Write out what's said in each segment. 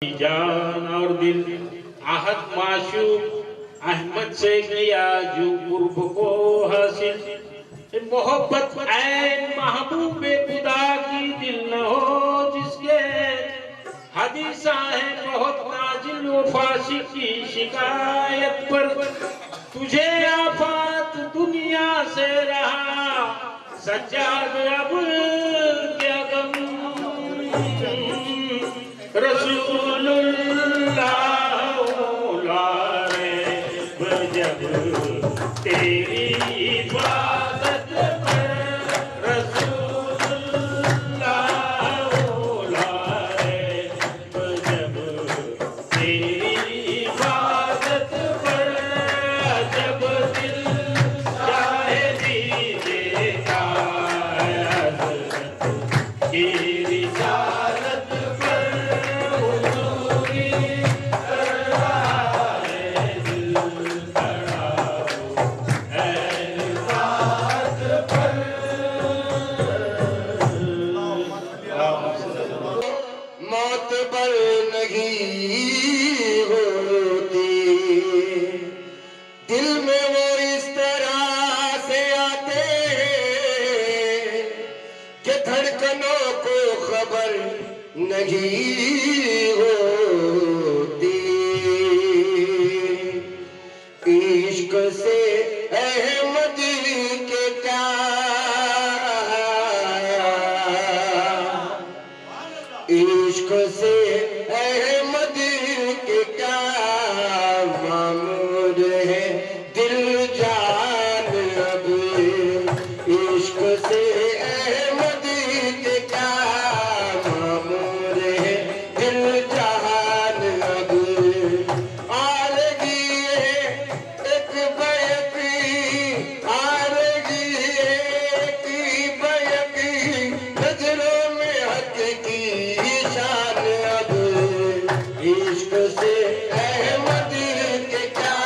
जान और दिल आहत माशूक अहमद से किया जो कुर्ब को हासिल मोहब्बत ऐन महबूबे खुदा की दिल न हो जिसके हदीसा है बहुत नाजिल वफासी की शिकायत पर तुझे आफात दुनिया से रहा सज्जाद अब क्या गम रसूलुल्लाह जब तेरी इबादत पर रसूलुल्लाह जब तेरी इबादत पर जब दिल चाहे दीजिए रिसालत मौत पर नहीं होती दिल में वो इस तरह से आते हैं कि धड़कनों को खबर नहीं होती इश्क से अहमद के क्या इश्क से अहमद के क्या मामूर है दिल जान अब इश्क से अहमद के क्या मामूर है दिल जान अब आरगी है एक बयकी आरगी एक बयकी नजरों में हक की इश्क से अहमद के क्या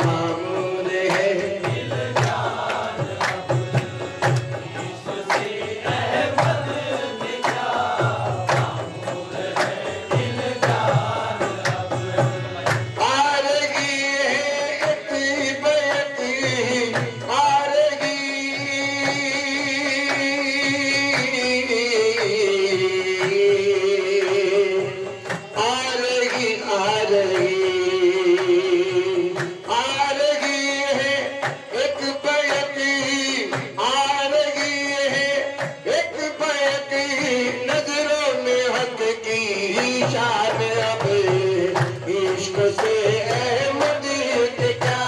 मामूल है दिल जान इश्क से अहमद के क्या मामूल है दिल जान आरगी है एक बयकी आरगी शान अब इश्क से अहमद के क्या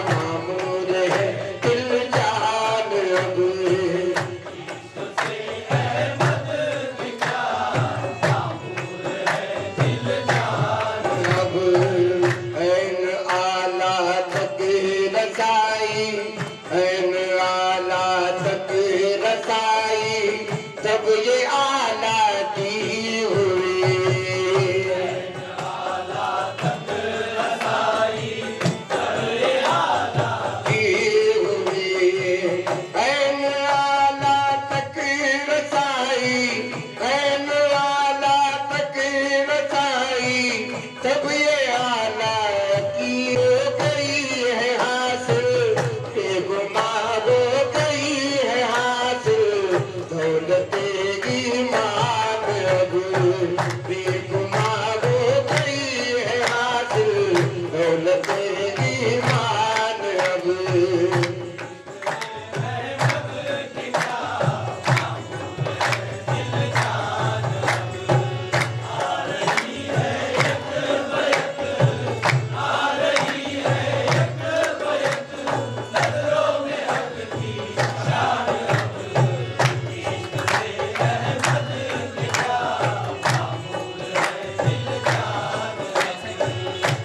मामूल है दिल जान अब इश्क से अहमद के क्या मामूल है दिल जान अब ऐन आला तक रसाई ऐन आला तक रसाई तब ये आला की तब ये आला की हो गई है हासिल बेगुमार हो गई है हासिल दौलत ईमान अब बेगुमार हो गई है हासिल दौलत ईमान अब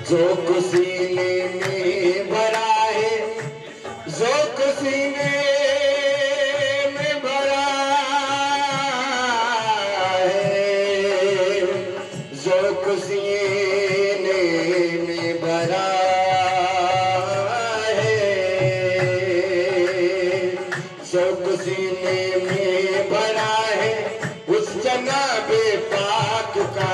ज़ौक़ सीने में भरा है ज़ौक़ सीने में भरा है ज़ौक़ सीने में भरा है ज़ौक़ सीने में भरा है उस जनाबे पाक का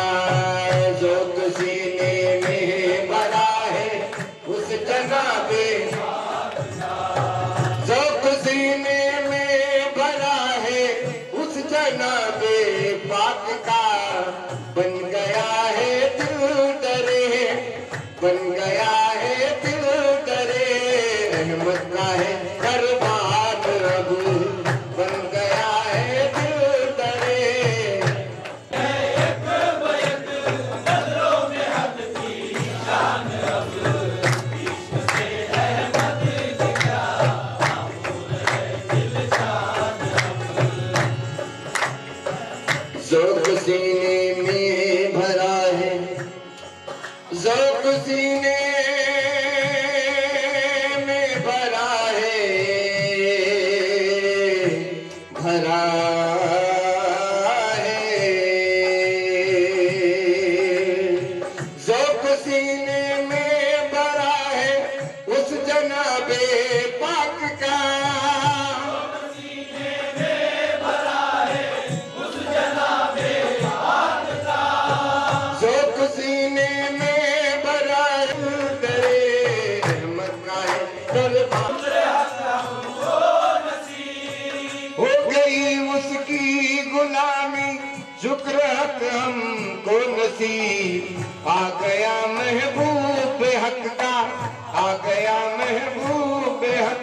बन गया है दिल दरे, रहमत का है दरबार अब, बन गया है दिल दरे। ज़ौक़ सीने में भरा है, ज़ौक़ सीने में भरा है, भरा है। ज़ौक़ सीने में भरा है उस जनाबे पाक का, सीने में भरा दरे, रहमत का है दरबार। हो गई उसकी गुलामी, शुक्र हक हमको नसीब, आ गया महबूब हक का, आ गया महबूब हक।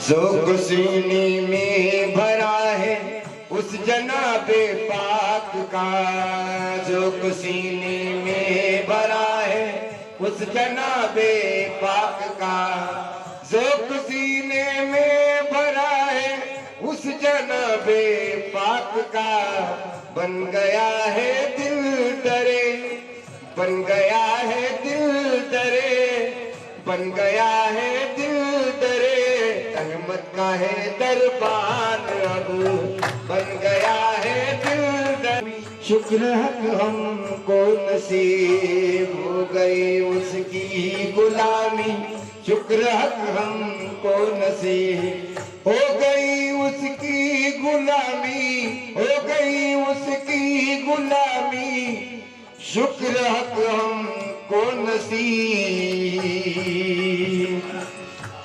ज़ौक़ सीने में भरा है उस जनाबे पाक का, ज़ौक़ सीने में भरा है उस जनाबे पाक का, ज़ौक़ सीने में भरा है उस जनाबे पाक का, बन गया है दिल दरे, बन गया है दिल दरे, बन गया है दिल दरे, रहमत का है दरबार अब, बन गया है दिल दरे। शुक्र हक हमको नसीब, हो गई उसकी गुलामी, शुक्र हक हमको नसीब, हो गई उसकी गुलामी, हो गई उसकी गुलामी, शुक्र हक हमको नसीब,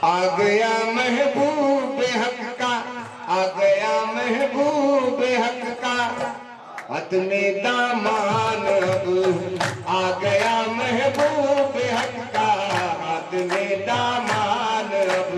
आ गया महबूब हक का, आ गया महबूब हक का, हाथ में दामान अब, आ गया महबूब हक का, हाथ में दामान अब।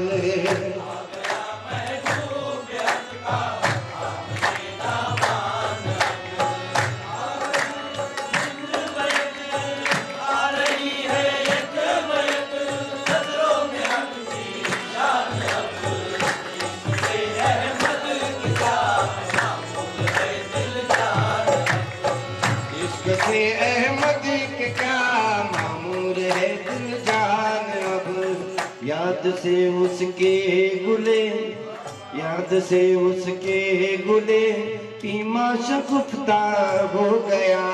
से अहमद के क्या मामूर है दिल जान अब, याद से उसके गुले, याद से उसके गुले, ईमा शगुफ्ता हो गया,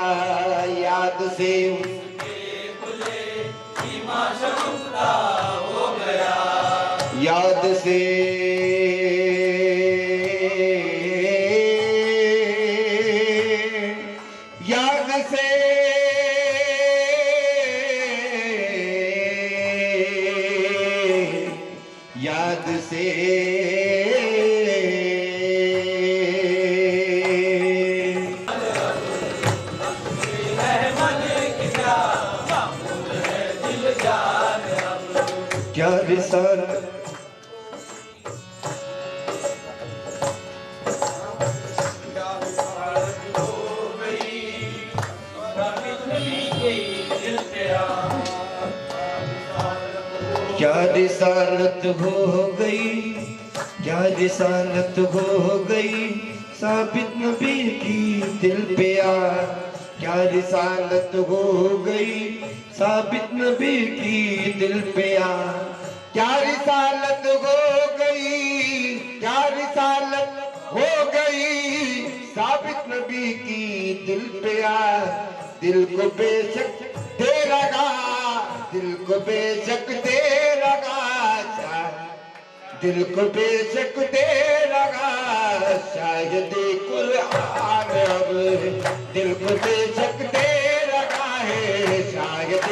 याद से उसके गुले, ईमा शगुफ्ता हो गया, याद से याद से क्या रिसालत क्या रिसालत हो गई, क्या रिसालत हो गई, साबित नबी की दिल पे यार, क्या रिसालत हो गई, साबित नबी की दिल पे यार, क्या रिसालत हो गई, क्या रिसालत हो गई, साबित नबी की दिल पे यार, दिल को बेशक दे लगा, दिल को बेशक दे लगा, दिल को बेशक दे लगा, शायद कुरान अब, दिल को बेशक दे लगा है शायद।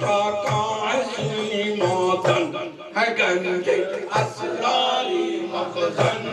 था कासली मौतन है गंजे असरारी मखजन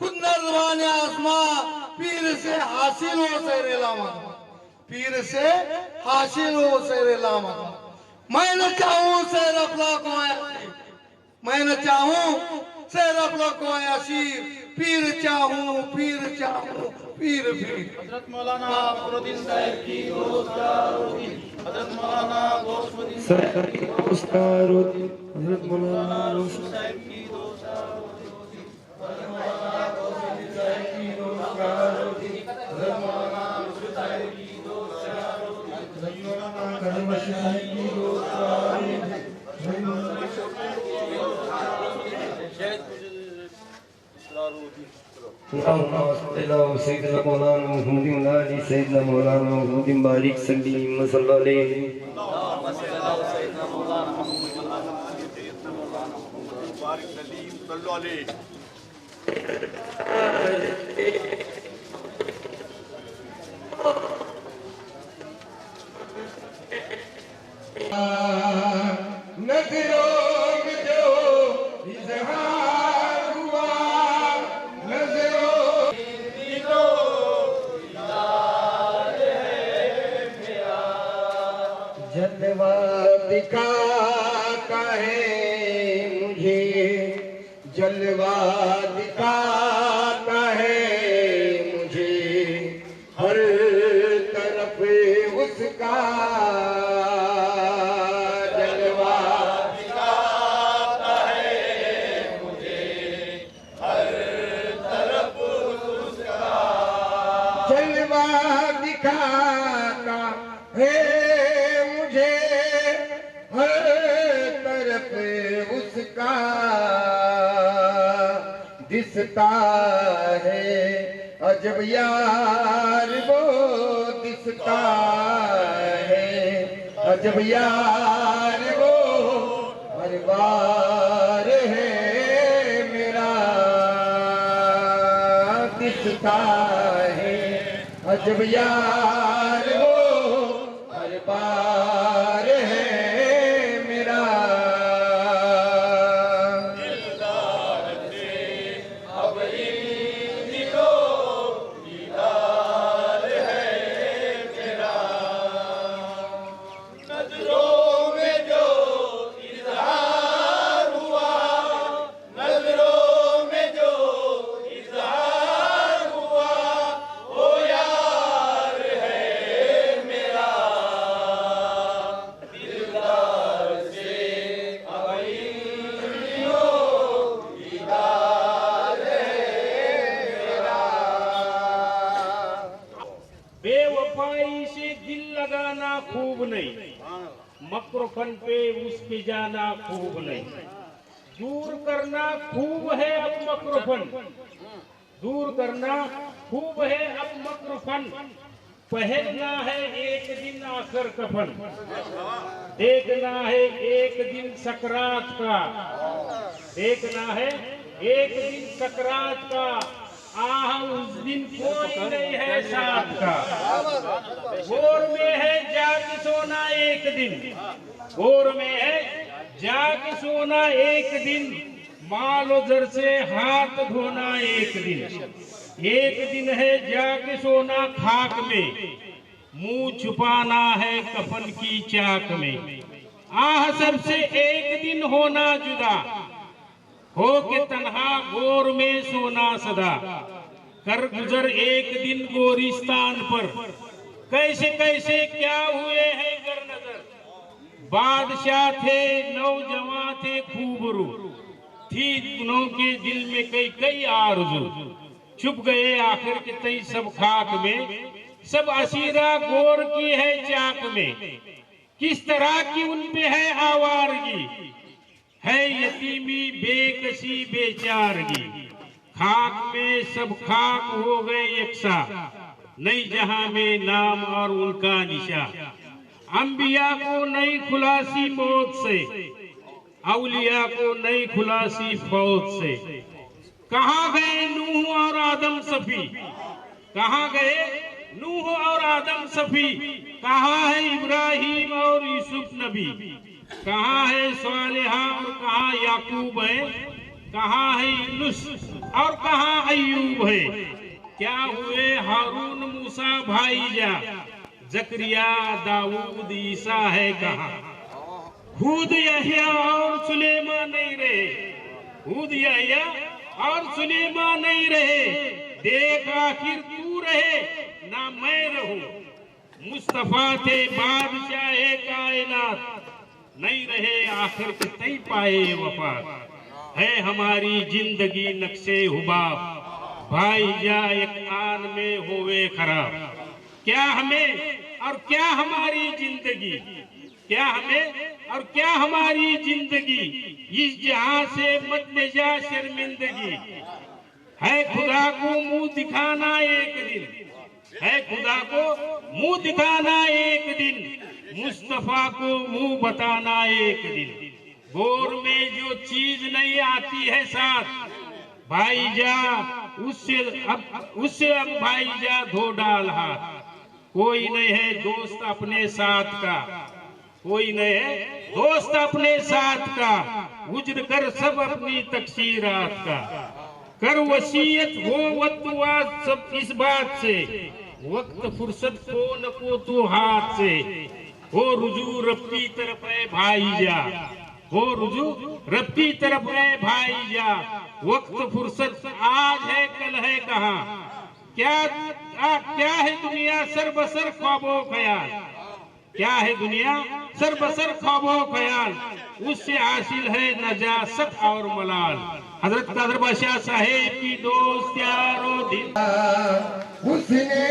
कुन्नर जबान आसमा पीर से हासिल हो सैरे लामा, पीर से हासिल हो सैरे लामा। मैं न चाहूं सैर अपना को मैं न चाहूं सैर अपना को यासीर, पीर चाहूं पीर चाहूं पीर पीर। हजरत मौलाना फखरुद्दीन साहब की दोस्तारुद्दीन, हजरत मौलाना गौसुद्दीन साहब की दोस्तारुद्दीन, हजरत मौलाना रोशन साहब की दोस्तारुद्दीन, हजरत मौलाना गौसुद्दीन साहब की दोस्तारुद्दीन, हजरत मौलाना रोशन साहब की दोस्तारुद्दीन, हजरत मौलाना करीम साहब की दोस्तारुद्दीन, हजरत मौलाना सैयदना मौलाना मुहम्मद अली सैयदना मौलाना मुहम्मद बारिक सल्लल्लाहु अलैहि नजरों में जो इज़हार हुआ, नजरों जलवा दिखाता है मुझे, जलवा दिखाता है मुझे, हर तरफ उसका जलवा दिखाता है मुझे, हर तरफ उसका जलवा दिखाता है मुझे, हर तरफ उसका दिसता है अजब यार वो दिसता है अजब यार वो हर बार है मेरा दिसता है अजब यार वो हर बार है मेरा बेवफाई से दिल लगाना खूब नहीं, मकरफन पे उसके जाना खूब नहीं। दूर करना खूब है अब मकरफन, दूर करना खूब है अब मकरफन। पहनना है एक दिन आखिर कफन, देखना है एक दिन सकरात का, देखना है एक दिन सकरात का। आह उस दिन कोई नहीं है साथ का, गोर में है जाके सोना एक दिन, गोर में है जाके सोना एक दिन। मालो जर से हाथ धोना एक दिन है जाके सोना खाक में, मुंह छुपाना है कफन की चाक में। आह सबसे एक दिन होना जुदा, हो के तन्हा गोर में सोना सदा। कर गुजर एक दिन गोरिस्तान पर, कैसे कैसे क्या हुए हैं गर नजर। बादशाह थे नौजवान थे खूब रू, थी दोनों के दिल में कई कई आरज़ू। छुप गए आखिर के तई सब खाक में, सब असीरा गोर की है चाक में। किस तरह की उनपे है आवारगी, है यतीमी बेकसी बेचारगी। खाक में सब खाक हो गए यकसा, नई जहां में नाम और उनका निशा। अंबिया को नई खुलासी मौत से, औलिया को नई खुलासी फौत से। कहाँ गए नूह और आदम सफी, कहाँ गए नूह और आदम सफी। कहाँ है इब्राहिम और यूसुफ नबी, कहाँ है सालेहा और कहाँ याकूब है, कहाँ है यूनुस और कहाँ अय्यूब है? क्या हुए हारून मूसा भाईजा? जकरिया दाऊद ईसा है कहाँ? हूद यहया और सुलेमान नहीं रहे, हूद यहया और सुलेमान नहीं रहे। देख आखिर तू रहे ना मैं रहूं, मुस्तफा थे बादशाह कायनात, नहीं रहे आखिर कितने पाए वफा। है हमारी जिंदगी नक्शे हुबाब, भाई जा एक आन में होवे खराब। क्या हमें और क्या हमारी जिंदगी, क्या हमें और क्या हमारी जिंदगी, इस जहां से मत ले जा शर्मिंदगी। है खुदा को मुंह दिखाना एक दिन, है खुदा को मुंह दिखाना एक दिन, मुस्तफा को मुंह बताना एक दिन। गोर में जो चीज नहीं आती है साथ, भाई जा उससे अब भाई जा धो डाल हाथ। कोई नहीं है दोस्त अपने साथ का, कोई नहीं है दोस्त अपने साथ का, उज्र कर सब अपनी तकसीरात का। कर वसीयत हो वतुआ सब इस बात से, वक्त फुर्सत को न को तू हाथ से। हो रुजू रब की तरफ है भाई जा, हो रुजू रब की तरफ है भाई जा। वक्त फुर्सत आज है कल है कहाँ, क्या है दुनिया सर बसर ख्वाबो ख्याल, क्या है दुनिया सर बसर ख्वाबो ख्याल, उससे हासिल है नजासत और मलाल। हजरत कादर बादशाह साहेब की दोस्त यारो दिल उसने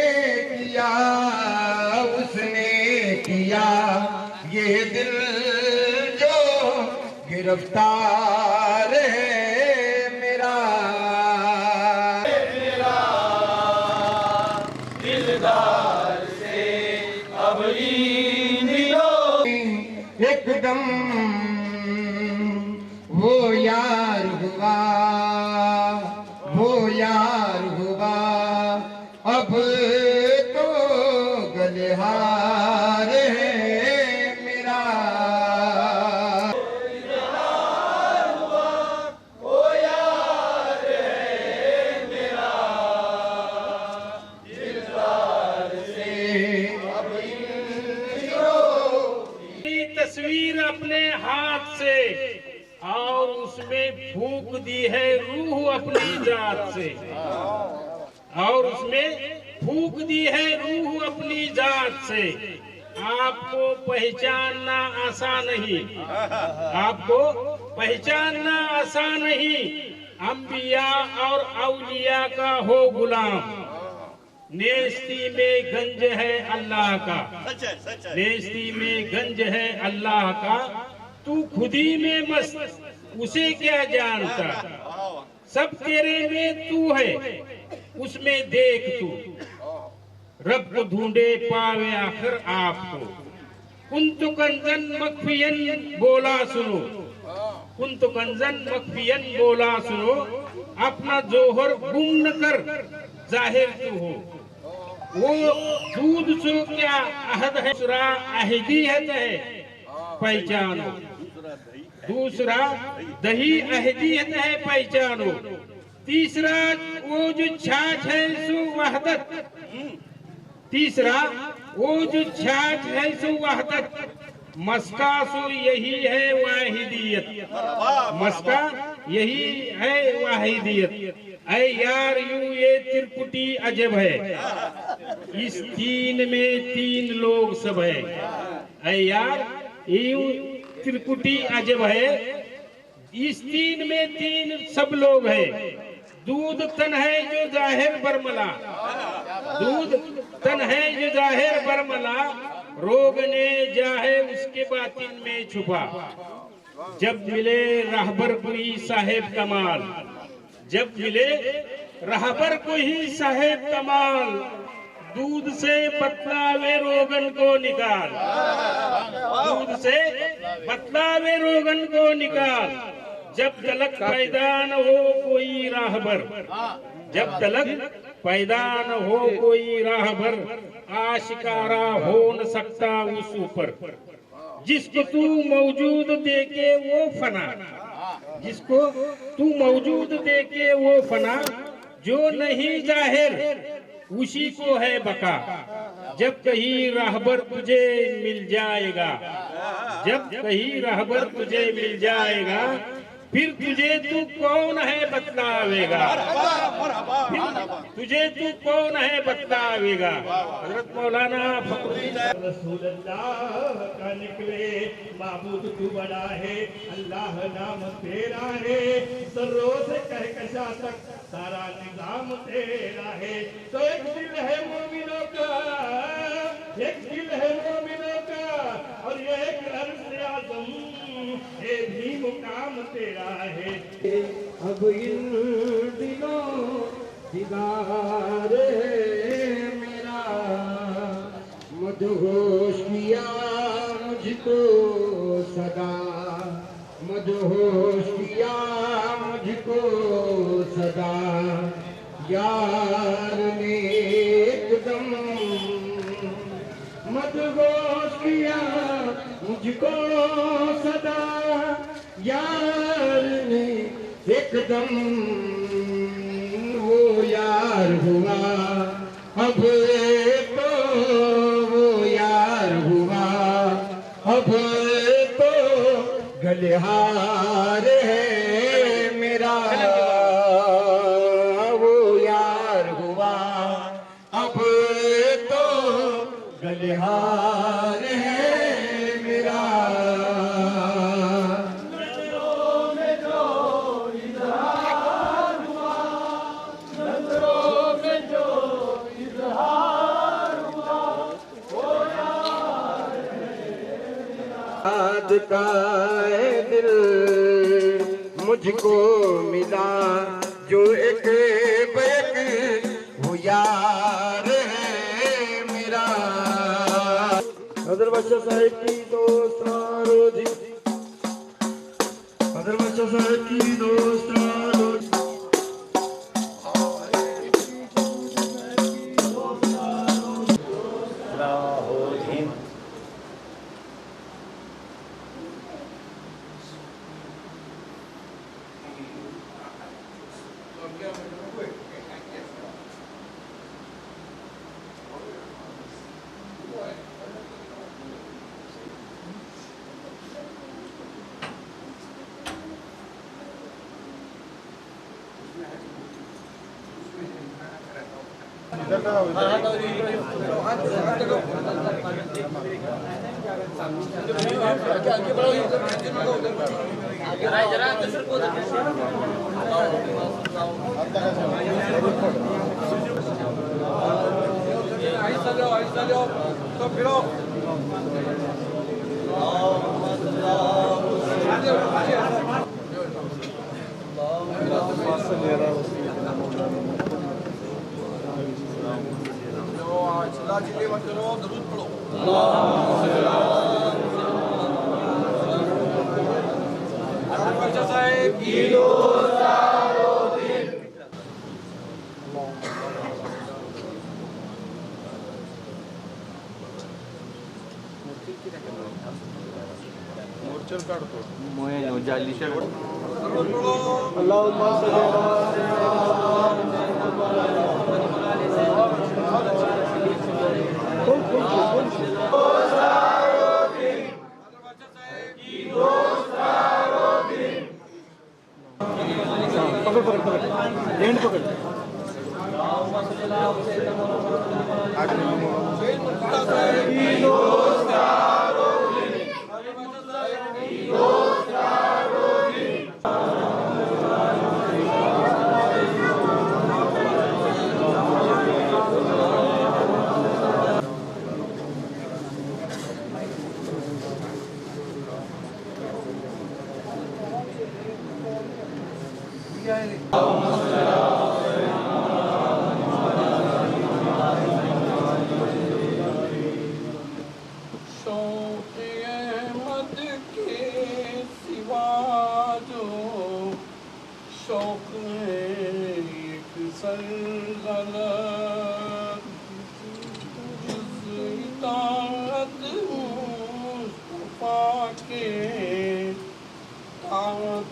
किया ये दिल जो गिरफ्तार है मेरा। दिलदार से अब इन दिलों एकदम वो यार हुआ, वो यार हुआ, अब तो गलेहार है मेरा। तस्वीर अपने हाथ से और उसमें फूंक दी है रूह अपनी जात से, और उसमें फूंक दी है रूह अपनी जात से। आपको पहचानना आसान नहीं, आपको पहचानना आसान नहीं। अंबिया और औलिया का हो गुलाम, नेस्ती में गंज है अल्लाह का, नेस्ती में गंज है अल्लाह का। तू खुदी में मस्त उसे क्या जानता, सब तेरे में तू है उसमें देख तू। रब को ढूंढे पावे आखिर आपको, कुंतु कंजन मखफियन बोला सुनो, कुंतु कंजन मखफियन बोला सुनो। अपना जोहर गुम न कर जाहिर तू हो, वो दूध सो क्या अहद है, दूसरा अहदियत है पहचानो, दूसरा दही अहदियत है पहचानो। तीसरा वो जो छाछ है सो वहदत, तीसरा वो जो छाछ है सो वहदत। मस्का सो यही है वाहिदियत, मस्का यही है वाहिदियत। ऐ यार यूं ये त्रिपुटी अजब है, इस तीन में तीन लोग सब है। ऐ यार यूं त्रिपुटी अजब है, इस तीन में तीन सब लोग है। दूध तन है जो जाहिर बरमला, दूध तन है जो जाहिर बरमला। रोग ने जाहे उसके बातिन में छुपा। जब मिले रहबर कोई साहेब कमाल, जब मिले रहबर को ही साहेब कमाल। दूध से बतलावे रोगन को निकाल, दूध से बतलावे रोगन को निकाल। जब तलक पैदा न हो कोई राहबर, जब तलक पैदा न हो कोई राहबर। आशिकारा हो न सकता उस ऊपर, जिसको तू मौजूद देखे वो फना, जिसको तू मौजूद देखे वो फना, जो नहीं जाहिर उसी को है बका। जब कहीं राहबर तुझे मिल जाएगा, जब कहीं राहबर तुझे मिल जाएगा, फिर तुझे तू कौन है बतलावेगा, तुझे तू कौन है बतलावेगा। हजरत मौलाना फखरुद्दीन रसूलुल्लाह का निकले माबूद तू बड़ा है, अल्लाह नाम तेरा है, सर्रों से कहकशा तक सारा निजाम तेरा है। तो एक दिल है मोमिनों का, एक दिल है मोमिनों का, और ये एक अर्ज़ आज़म, ये भी मुकाम तेरा है। अब इन दिलों दीदार है मेरा, मदहोश किया मुझको सदा, मदहोश किया मुझको सदा, यार ने एकदम मदहोश किया मुझको सदा, यार ने एकदम वो यार हुआ, अब तो वो यार हुआ, अब तो गलिहार है मेरा, वो यार हुआ, अब तो गलिहार है मेरा। याद का दिल मुझको मिला, जो एक बेक वो यार है मेरा। हज़रत बादशाह साहब की दोस्तारो दी, हज़रत बादशाह साहब की दोस्तारो दी।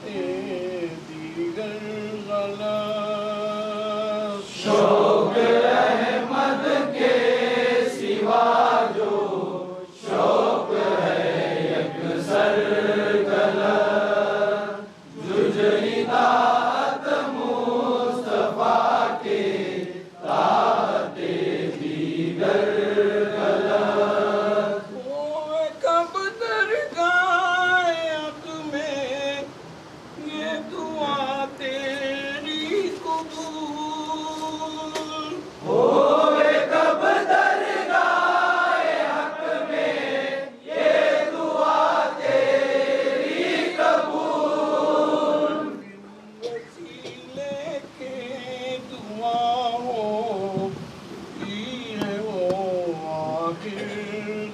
के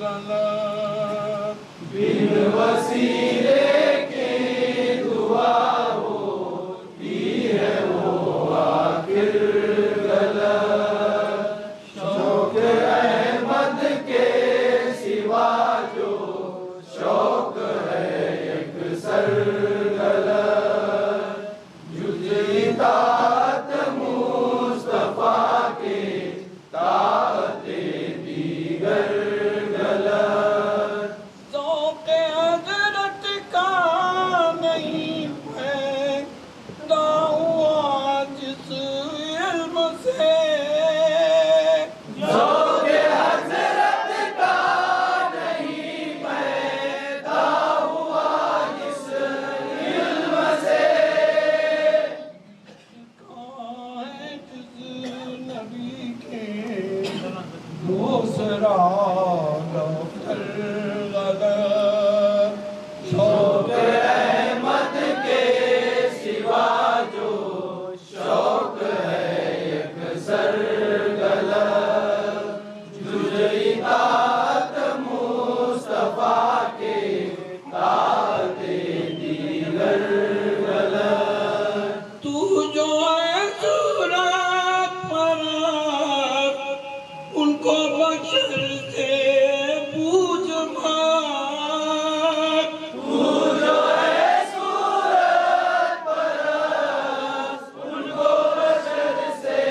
गलत बिन वसीले के दुआ होती है वो आखिर गलत। शौक अहमद के सिवा जो शौक है एक सर गलत। जुज़-ए-तात मुस्तफा के ताअते दीगर गलत। ज़ौक़ हज़रत का नहीं पैदा हुआ जिस इल्म से ज़ौक़ हज़रत का नहीं पैदा हुआ जिस इल्म से। है जिस नबी के दूसरा दफ्तर गलत। शौक़ अहमद के सिवा जो शौक़ है एक सर गलत। जुज़-ए-तात मुस्तफा के ताअते दीगर गलत। तू जो है सूरत पर उनको बशर से पूछ मत। तू जो है सूरत परस्त उनको बशर से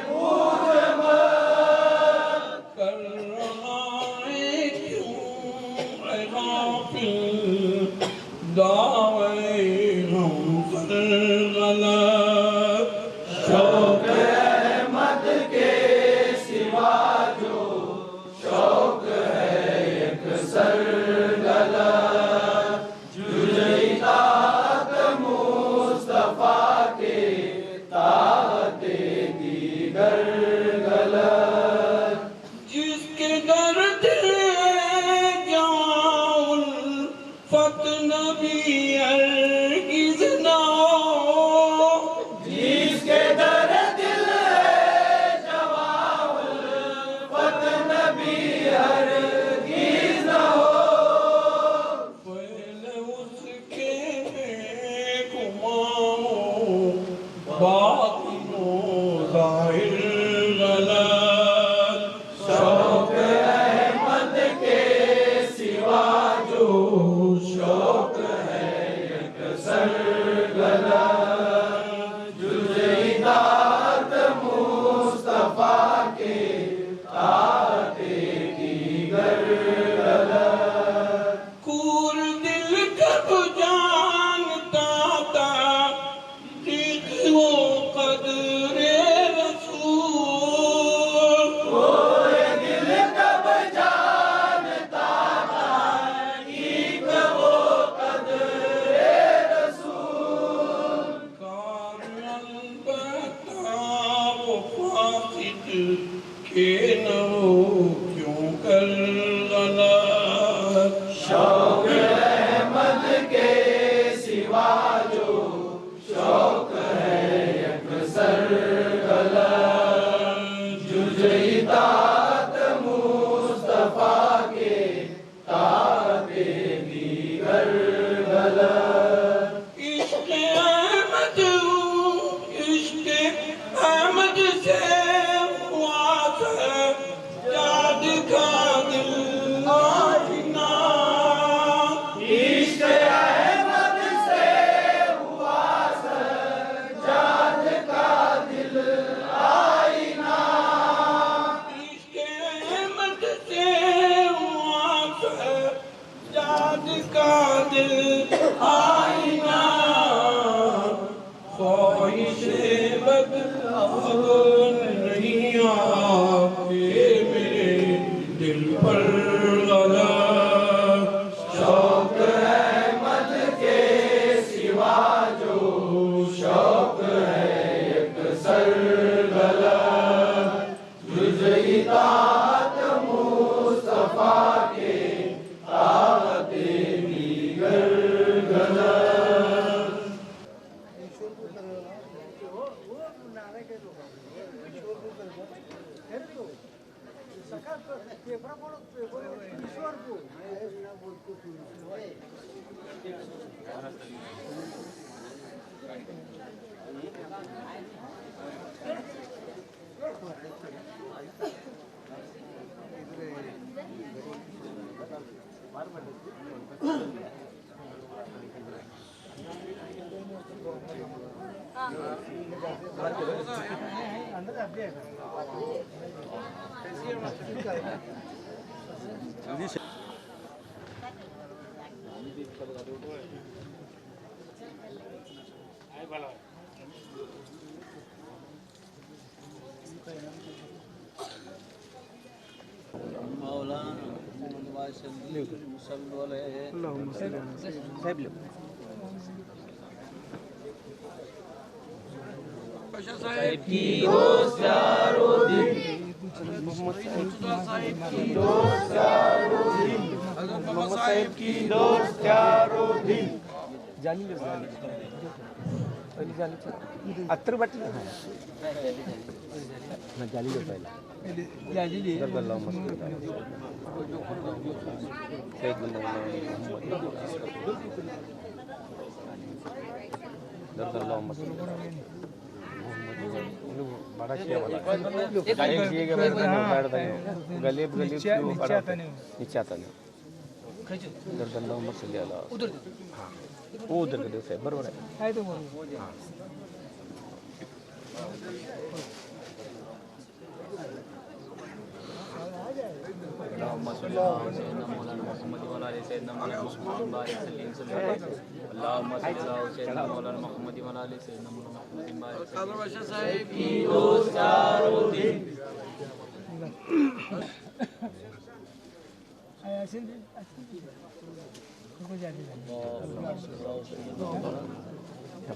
पूछ मत। कर रहा है क्यों ऐ गाफिल दावे हम सर गलत। शौक़ अहमद के सिवा जो शौक़ है एक सर गलत। जुज़-ए-तात मुस्तफा के ताअते दीगर गलत। जिसके दर्द जाउल फत नबी हरगिज़ ना हो। जिसके दर दिल जवाउल फत नबी हरगिज़ न हो। पहले उसके गुमाओ बातिनो ज़ाहिर गलत। शौक़ अहमद के सिवा जो शौक़ है एक सर गलत। जुज़-ए-तात मुस्तफा के ताअते दीगर गलत। कूर दिल कब जानता था ठीक वो कदरे रसूल। कोई दिल कब जानता था ठीक वो कदरे रसूल। कार अलबत्ता वो फासिद के न हो क्यों कर गलत। शौक़ अहमद के सिवा जो शौक़ है एक सर गलत। जुज़-ए-तात मुस्तफा के ताअते दीगर गलत। इश्क़ अहमद से हुआ याद का दिल आईना। इश्क़ अहमद से हुआ सज्जाद का दिल आईना। इश्क़ अहमद से हुआ याद का दिल आईना। ख्वाहिश बदलाव नहीं आपके मेरे दिल पर गलत। शौक़ अहमद के सिवा जो शौक़ है एक सर गलत। जुज़-ए-तात मुस्तफा के ताअते दीगर गलत। पेपर पाशा साहेब की दोस्त यारो दिन, साहेब की दोस्त यारो दिन, हजरत मोहम्मद साहेब की दोस्त यारो दिन। जाली ले पहले जाली अत्तर बट ना जाली ले पहले जाली ले अल्लाह मस्जिद सैयदना दरअल्लाह मस्जिद बड़ा किया वाला एक ये के बैठ देंगे गली गली नीचे आता नहीं दरअल्लाह मस्जिद अल्लाह उधर हां वो उधर के से बराबर है तो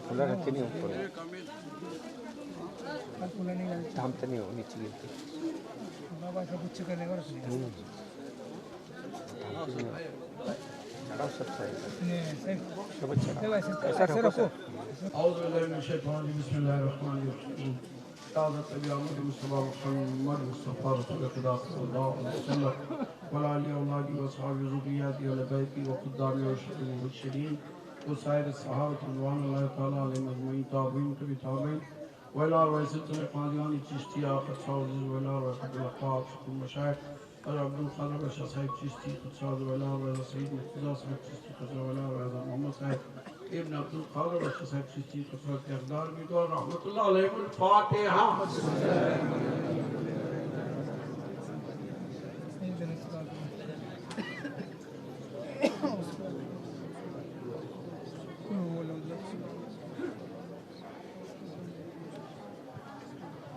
फुला रखे नहीं ऊपर हम तो नहीं हो नीचे गिरते बाबा सब कुछ करने का सब सही सब अच्छा ऐसा रखो औज़ु बिल्लाहि मिनश शैतानिर रजीम बिस्मिल्लाहिर रहमानिर रहीम ताज़त बिआमद मुस्तफ़ा मुहम्मद मुस्तफ़ा रसूलुल्लाह सल्लल्लाहु अलैहि वसल्लम वला आलिहि व औलादि व असहाबि ज़ुर्रिय्यति व बैति व ख़ुद्दामि व मुबश्शिरीन व साइर सहाबत रिज़वानुल्लाहि तआला अलैहिम अजमईन ताबीन तबिताबीन व इला रईसतुल क़ादियानी चिश्तिया ख़ुद व इला रईसतुल क़ाब शुकुर मशाइख और अब्दुल क़ादिर बशा साहिब चिश्ती ख़ुद व इला रईस सईद मुर्तज़ा साहिब चिश्ती ख़ुद व इला रईस मोहम्मद साहिब इब्न अब्दुल क़ादिर बशा साहिब चिश्ती ख़ुद के अक़दार भी दो रहमतुल्लाह अलैहि फ़ातिहा।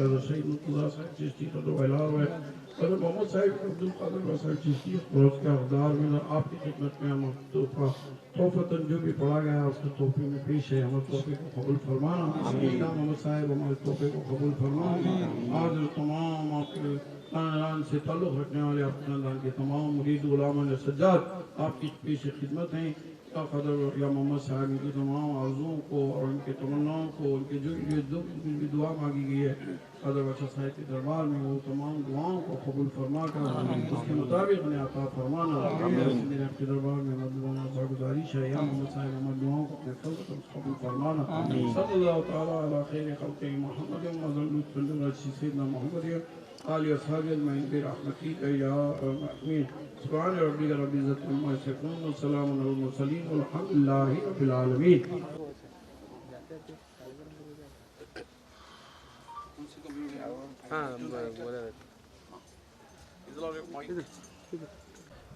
रज़ा सईद मुर्तज़ा साहिब चिश्ती को तो इला रज़ा और मोहम्मद साहिब अब्दुल कादिर साहिब चिश्ती रोज के अक़दार में आपकी खिदमत में हम तोहफ़तन जो भी पढ़ा गया उसके तोहफ़े में पेश है हमारे तोहफ़े को कबूल फरमाना मोहम्मद साहिब हमारे तोहफ़े को कबूल फरमाना आज तमाम आपके खानदान से ताल्लुक़ रखने वाले आपके खानदान के तमाम मुरीद गुलामान सज्जाद आपकी पेश खिदमत हैं या क़दर या मोहम्मद साहब की तमाम आरज़ुओं को और उनके तमन्नाओं को उनके जो भी दुआ मांगी गई है क़दर बशा साहिब के दरबार में वो तमाम दुआओं को कबूल फरमा कर उसके मुताबिक उन्हें अता फरमाना मेरे आपके दरबार में मदद गुजारिश है या मोहम्मद साहब हमारी दुआओं को अपने फज़ल से कबूल फरमाना सल्लल्लाहु तआला अला खैर खल्क़ि मुहम्मद व सल्लल्लाहु अलैहि सय्यदना मुहम्मद आलि अस्हाबि अजमईन बिरहमतिक या अरहम सुभान रब्बिक रब्बिल इज़्ज़ति अम्मा यसिफून व सलामुन अलल मुरसलीन वल्हम्दुलिल्लाहि रब्बिल आलमीन।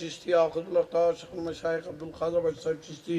चिश्ती आखिरुल अख्तार शेख मशाइख अब्दुल क़ादिर साहिब चिश्ती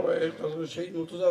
रईस सईद मुर्तज़ा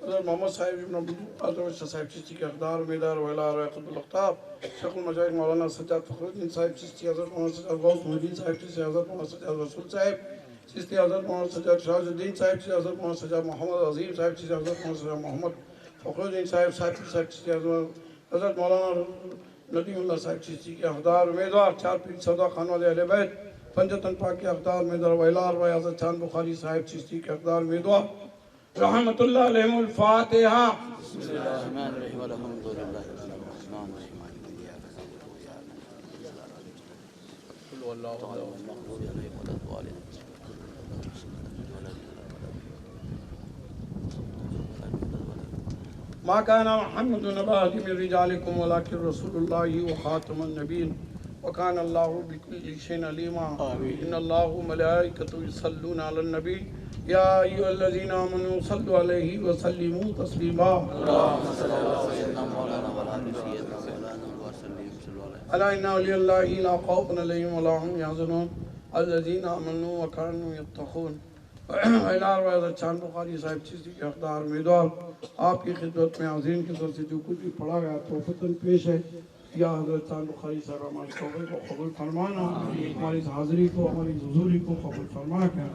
हज़रत मोहम्मद साहिब इब्न अब्दुल साहिब चिश्ती के अक़दार उम्मीदवार वला रक़बुल अख़ताब शेख मशाइख मौलाना सज्जाद फ़खरुद्दीन साहिब चिश्ती, हज़रत मोहम्मद सज्जाद गौस मुहीद्दीन साहिब चिश्ती, हज़रत मोहम्मद सज्जाद रसूल साहिब चिश्ती, हज़रत मोहम्मद सज्जाद शहाबुद्दीन साहिब चिश्ती, हज़रत मोहम्मद सज्जाद मोहम्मद अज़ीम साहिब चिश्ती, हज़रत मोहम्मद सज्जाद मोहम्मद फ़खरुद्दीन साहिब चिश्ती, हज़रत मौलाना नदीमुल्लाह साहिब चिश्ती के अक़दार उम्मीदवार, चार पीर सौदा खान वाले अहले बैत, पंजतन पाक के अक़दार उम्मीदवार वैलार व हज़रत चांद बुखारी साहिब चिश्ती के अक़दार उम्मीदवार रहमतुल्लाह अलैहिमुल फातिहा। मा काना मुहम्मदुन अबा अहदिम मिन रिजालिकुम वलाकिन रसूलुल्लाहि व खातमुन नबीय्यीन व काना अल्लाहु बिकुल्लि शैइन अलीमा। इन्नल्लाहु व मलाइकतहु युसल्लूना अलन नबी या अय्युहल्लज़ीना आमनू सल्लु अलैहि व सल्लिमू तस्लीमा। अला इन्ना औलियल्लाहि ला खौफुन अलैहिम व ला हुम यहज़नून अल्लज़ीना आमनू व कानू यत्तक़ून। चांद बुखारी साहिब चिश्ती के अक़दार उम्मीदवार, आपकी खिदमत में आज़ीन की तरफ से जो कुछ भी पढ़ा गया तो फतन पेश है, या हज़रत चांद बुखारी साहब हमारे तौबे को कबूल फरमाना, हमारी हाज़िरी को हमारी हुज़ूरी को कबूल फरमा कर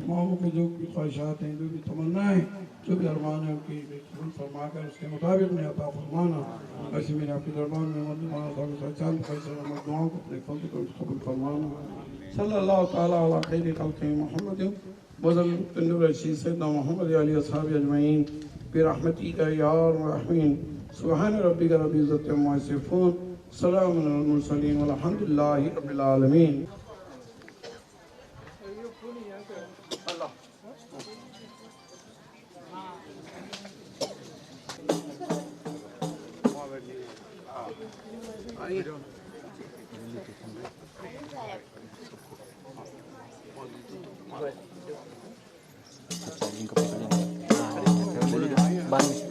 माओं के जो भी ख्वाहिशात हैं, जो भी तमन्नाएँ, जो भी अरमान है उनकी कबूल फरमा कर उसके मुताबिक उन्हें अता फरमाना। ऐसे मेरे आपके दरबार में चांद बुखारी साहब हमारी दुआओं को अपने फज़ल को कबूल फरमाना। सल्लल्लाहु तआला अला खैरि खल्क़ि मुहम्मद वज़ल नूर रशीद सैयदना मोहम्मद अली अस्हाबी अजमईन बिरहमतिका या अर्हमीन। सुब्हान रब्बिका रब्बिल इज़्ज़ति अम्मा यसिफून, सलामुन अलल मुरसलीन वल्हम्दुलिल्लाहि रब्बिल आलमीन। Ban